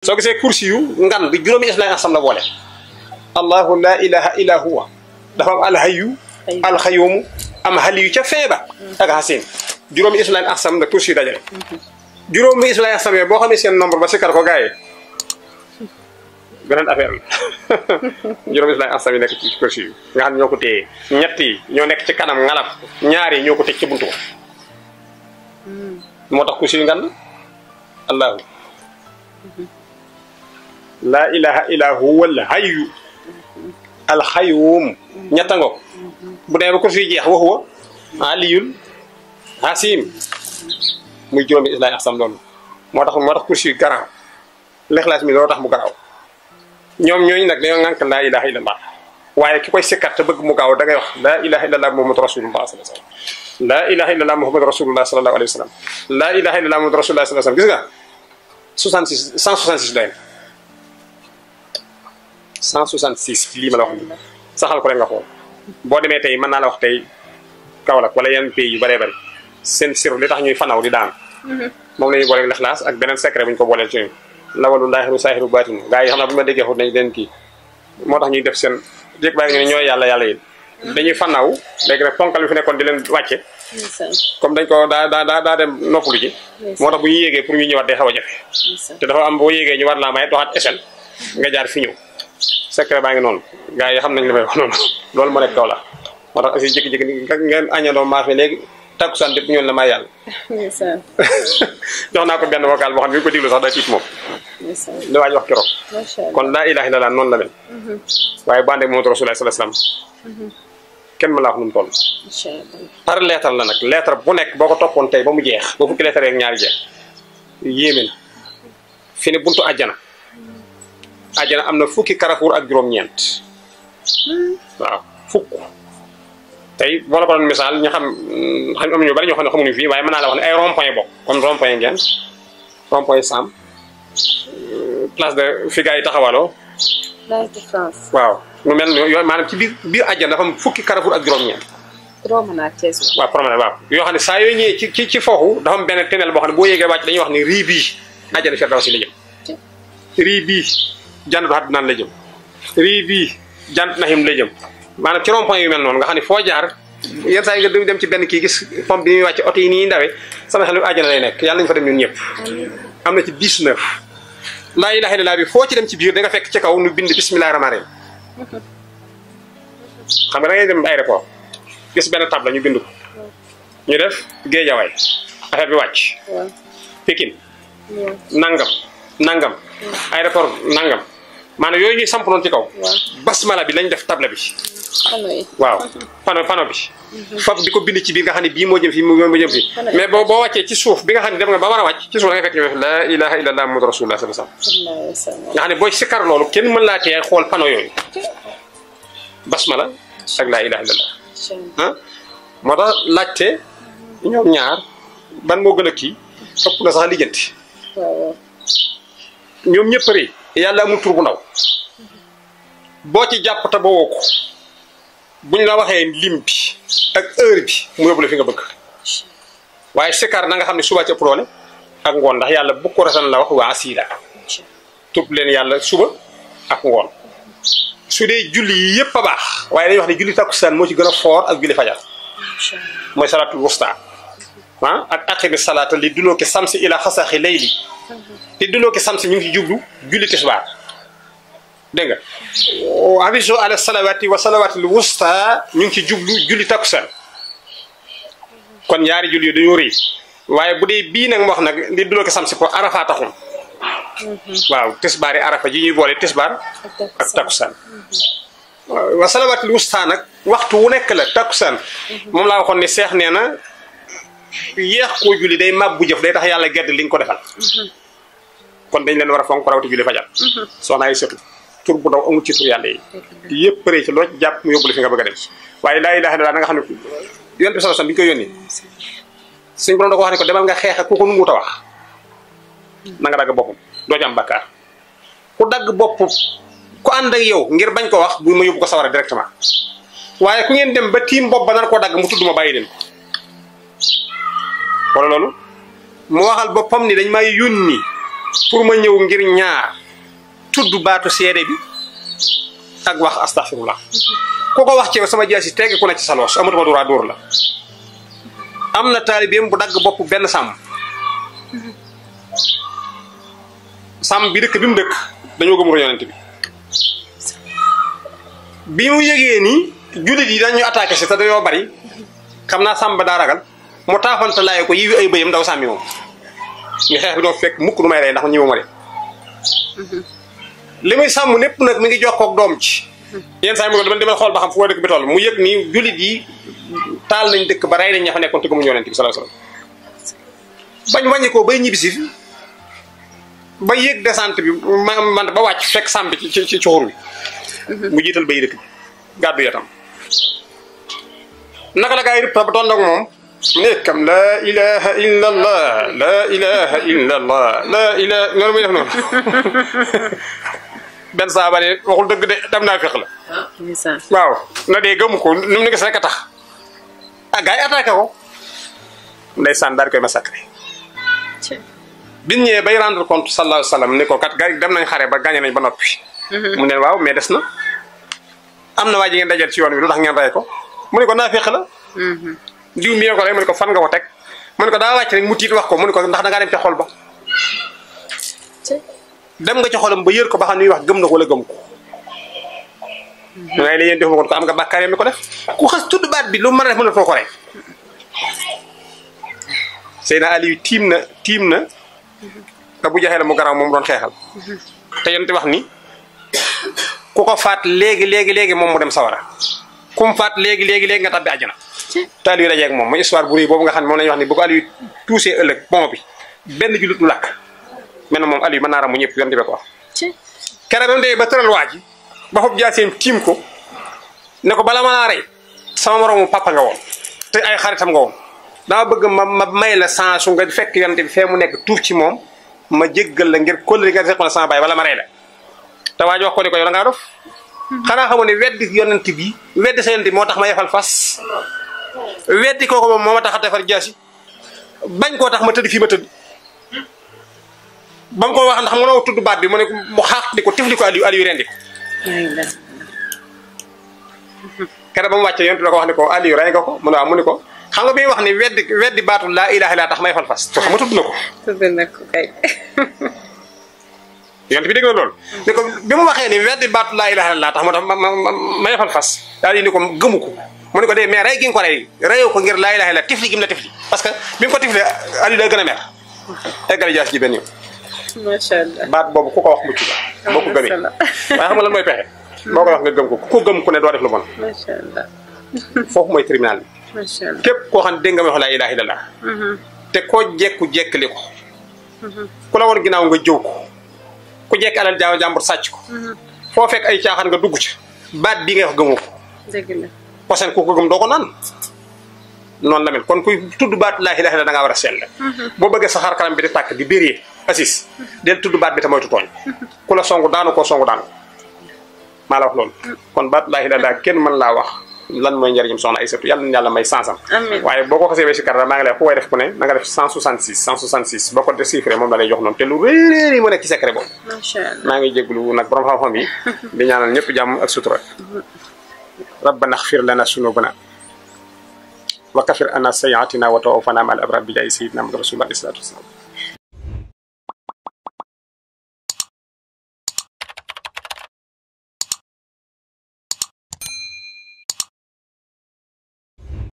soo gisee kursi yu ngan bi juróomi islam asam la boole allahu la ilaha illa huwa dafa am alhayyu alxayumu am haliyu ca feeba ak hasin juróomi islam asam la kursi yu dajale juróomi islam asam boo xamee seen nombre ba sikkar ko gaaye beneen affaire la juróomi islam asam yi nekk ci kursi yu nga xam ne ñoo ko téye ñett yi ñoo nekk ci kanam ngalab ñaar yi ñoo ko teg ci buntu ko moo tax kursi yu ngan allahu la ilaha illa huwa al hayyu al qayyum ñetta ngo bu dee ba ko fi jeex wa huwa aliyul hasim muy juróomi islaay asam loolu moo tax kursi yu garaaw lexlaas mi loolu tax mu garaaw ñoom ñooñu nag dañoo ngànk laa ilaha illallah waaye ki koy sikkat te bëgg mu gaaw da ngay wax laa ilaha illallah muhammadu rasulullah sallallahu alayhi wasallam laa ilaha illallah muhammadu rasulullah sallallahu alayhi wasallam laa ilaha illallah muhammadu rasulullah sallallahu alayhi wasallam gis nga 166 doy na 166 lii ma la wax nii saxal ko rek nga xool boo demee tey mën naa la wax tey Kaolack wala yenn pays yu bëree bëri seen sir li tax ñuy fanaw di daan moom la ñuy boole lexlaas ak beneen secret bu ñu ko booleel ci ñun lawalu laahiru saahiru baatinu gars yi xam naa bu ma déggee foofu nañ leen kii moo tax ñuy def seen jéeg bàyyi ñu ne ñooy yàlla yi dañuy fanaw léegi nag ponkal bi fi nekkoon di leen wàcce comme dañ ko daa dem noppalu ji moo tax bu ñu yéegee pour ñu ñëwaat day xaw a jafe te dafa am boo yéegee ñu war laa may doxaat échelle nga jaar fi ñëw secret baa ngi noonu gars yi xam nañ li may wax noonu loolu moo nekk kaw la moo tax aussi jékki-jékki ngeen añandoo maafe léegi takkusaan dépp ñoon la may yàlla jox naa ko benn vocal boo xam ne bi ko diglu sax day tiit moom li waaj wax keroog kon laa ilaha illallah noonu la mel waaye bu ànd ak Muhammadu Rasulullah sallallahu alayhi wasallam kenn mën laa wax nu mu toll par lettre la nag lettre bu nekk boo ko toppoon tey ba mu jeex ba fukki lettre rek ñaari jeex yéeme na fi ne buntu àjjana am na fukki carrefour ak juróom-ñeent waaw fukk tey boo la ko doon misaal ñu xam am ñu bari ñoo xam ne xamuñu fii waaye mën naa la wax ne ay rond point bokk comme rond point ngeen rond point Sam place de fi gars yi taxawaloo place de France waaw lu mel yooyu maanaam ci biir àjjana dafa am fukki carrefour ak juróom-ñeent waaw promenade waaw yoo xam ne saa yooyu ñëwee ci foofu dafa am benn tunnel boo xam ne boo yéegee wàcc dañuy wax ni rii bii àjjana Firdawsi la jëm rii bii jannatu Adnaan la jëm rii bii jannatu Naxiim la jëm maanaam ci rond point yu mel noonu nga xam ne foo jaar yenn saa yi nga dem ci benn kii gis pompe bi muy wàcc oto yi nii ndawee sama xel àjjana lay nekk yàlla nañu fa dem ñun ñëpp am na ci 19 laa ilaaha illallaah bi foo ci dem ci biir da nga fekk ci kaw nu bind bismillaahi rahmaani rahiim xam nga da ngay dem aéroport gis benn table ñu bind ko ñu def Géejawaay affaire bi wàcc Pikine nangam aéroport nangam maanaam yooyu ñuy samp noonu ci kaw basmala bi lañ def table bi waaw pano bi fab di ko bind ci biir nga xam ne bii moo jëm fii moo jëm fii mais boo wàccee ci suuf bi nga xam ne dem nga ba war a wàcc ci suuf da nga fekk ñu def laa ilaha illallah muhammadu rasulullah sallallahu alayhi wasallam nga xam ne booy sikkar loolu kenn mën laa tee xool pano yooyu basmala ak laa ilaha illallah ah moo tax laajte ñoom ñaar ban moo gën a kii ëpp na sax lijjanti ñoom ñëpp rëy yàlla amul tur bu ndaw boo ci jàpp te ba woo ko buñ la waxee lim bi ak heure bi mu yóbbu la fi nga bëgg waaye sikar na nga xam ne suba ci ëpp doole ak ngoon ndax yàlla bu ko resan la wax waa asiila tudd leen yàlla suba ak ngoon su dee julli yi yëpp a baax waaye dañuy wax ne julli takkusaan moo ci gën a foor ak julli fajar mooy salaatul wusta ak aqimi salaata li duloo ki samsi ila xasaxi layli li duloo ki samsi ñu ngi ci jublu julli tisbaar dégg nga aviso ala salawaati wa salawaatil wusta ñu ngi ci jublu julli takkusaan kon ñaari julli yi dañoo rëy waaye bu dee bii nag mu wax nag li duloo ki samsi ko arafa taxum waaw tisbaar yi arafa ji ñuy boole tisbaar ak takkusaan wa salawaatil wusta nag waxtu wu nekk la takkusaan moom laa waxoon ne seex nee na yéex koo julli day màbbu jëf day tax yàlla gedd li nga ko defal kon dañ leen war a fonk rawati julli fajar soxna ay sëtu tur bu ndaw amul ci tur yàlla yi yëpp rëy ci loo jàpp mu yóbbu la fi nga bëgg a dem waaye laa ilaaha illallaah na nga xam ne yonent bi sallallahu alayhi wasallam bi ñu koy yónni suñu borom da ko wax ne ko demal nga xeex ak ku ko nanguwut a wax na nga dagg boppam doo ci am bakkaar ku dagg bopp ku ànd ak yow ngir bañ ko wax bu ma yóbbu ko sawara directement waaye ku ngeen dem ba tiim bopp ba nar koo dagg mu tudd ma bàyyi leen ko wala loolu mu waxal boppam ni dañ may yónni pour ma ñëw ngir ñaar tudd baatu seede bi ak wax astaghfirullah ku ko wax ci sama jaasi tegg ku ne ci sa loos amatuma droit dóor la am na taalibeem bu dagg bopp benn sàmm sàmm bi dëkk bi mu dëkk dañoo gëmul yonent bi mu yëgee ni jullit yi dañu attaqué si te dañoo bari xam naa sàmm ba daa ragal mu taafante laay ko yiwi ay bëyam ndaw sàmmi moom nga xeex bi doon fekk mukk du may rey ndax ñëwuma de li muy sàmm lépp nag mi ngi jokkoog doom ci yenn saa yi mu demal xool ba xam fu dëkk bi toll mu yëg ni jullit yi taal nañ dëkk ba rey nañ ña fa nekkoon te gëmuñu yonent bi sallallahu alayhi wasallam bañ wàññi ko bay ñibbisi ba yéeg descente bi man ba wàcc fekk sàmm bi ci xur bi mu jiital bay dëkk bi gàddu yatam naka la gaa yi rëpp ba doon ak moom nekkam la ilaha illa allah la ilaha illa allah la ilaha loolu muy def noonu benn saaba ne waxul dëgg de dem naa fex la waaw na dee gëmu ko nu mu ne gis rek a tax ah gaa yi attaqué ko ndeysaan daal di koy massacré biñ ñëwee bay rendre compte sallallahu alayhi wa sallam ni ko kat gaa yi dem nañ xare ba gagné nañ ba noppi mu ne waaw mais des na am na waa ji ngeen dajal ci yoon wi lu tax ngeen rey ko mu ne ko naa fex la diw mi ko rek mu ne ko fan nga ko teg mu ne ko daa wàcc rek mu tiit wax ko mu ne ko ndax da ngaa dem ca xol ba dem nga ca xolam ba yër ko ba xam ni wax gëm na ko wala gëm ko ngay la yéen defuma ko am nga bàkkaar mi ko def ku xas tudd baat bi lu mën a def mën a too ko rek Seydina Aliou tiim na Abu Jahal mu garaaw moom doon xeexal te yéen wax ni ku ko faat léegi moom mu dem sawara ku mu faat léegi nga tabbi àjjana te Aliou dajeeg moom mooy histoire bu rëy boobu nga xam ne moom la ñuy wax ni bu ko Aliou tuusee ëllëg bon bi benn jullit du làkk mel na moom Aliou mën naa ramu ñëpp yonte be ko wax keroog ba mu dee ba tëral waa ji ba xob jaaseem tiim ko ne ko bala ma naa rey sama moroomu papa nga woon te ay xaritam nga woon dama bëgg ma may la chance su nga fekk yonte bi fee mu nekk tuuf ci moom ma jéggal la ngir kóllëre nga seqoon sama baay wala ma rey la te waa ji wax ko ni ko yow da ngaa dof xanaa xamoon ne weddi yonent bi weddi sa yonent bi moo tax ma yefal fas weddi kooku moom moo ma tax a defar jaasi bañ koo tax ma tëdd fii ma tëdd ba mu ko wax ndax mu noo tudd baat bi mu ne mu xaax di ko tifli ko Aliou rendi ko keroog ba mu wàccee yonent la ko wax ne ko Aliou rey nga ko mu ne waaw mu ne ko xam nga bi wax ni weddi baatu laa ilaaha illa tax may fal fas to xam nga tudd na ko kay yonent bi dégg na loolu ne ko bi mu waxee ni weddi baatu laa ilaaha illa tax moo tax may fal fas daal di ni ko gëmu ko mu ne ko dee mais rey gi nga ko reyoo ko ngir laa ilaaha illa tifli gi mu la tifli parce que bi mu ko tifli Aliou da gën a mer eggale jaas ji benn yoon macha allah baat boobu ku ko wax mucc la boo ko gëmee waaye xam nga lan mooy pexe boo ko wax nga gëm ko ku ko gëm ku ne doo def lu bon macha allah foofu mooy tribunal bi macha allah képp koo xam ne dégg nga may wax laa ilaaha illallah te koo jekkali ko ku la woon ginnaaw nga jëw ko ku jekk alal jàmbur sàcc ko foo fekk ay caaxaan nga dugg ci baat bii ngay wax gëmoo ko dëgg la posen ku ko gëm doo ko naan noonu la mel kon kuy tudd baat laa ilaaha illallah da ngaa war a sell boo bëggee sa xar kanam bi di tàkk di béree assis del tudd baat bi te moytu tooñ ku la songu daanu koo songu daanu maa la wax loolu kon baat laa ilaaha illallah kenn mën laa wax lan mooy njëriñam soxna Aysatu yàlla na yàlla may sansam waaye boo ko xasee ba si karra maa ngi lay ku koy def ku ne na nga def 166 boo ko déchiffré moom la lay jox noonu te lu réeréeri mu nekk ci secret boobu maa ngi jégalu nag borom xam-xam yi di ñaanal ñëpp jàmm ak sutura rabbana xfir lana sunubana wa kafir anna sayiatina wa tawaffana ma al abrar bi jaay sayidina Muhammad rasulullah sallallahu alayhi wa sallam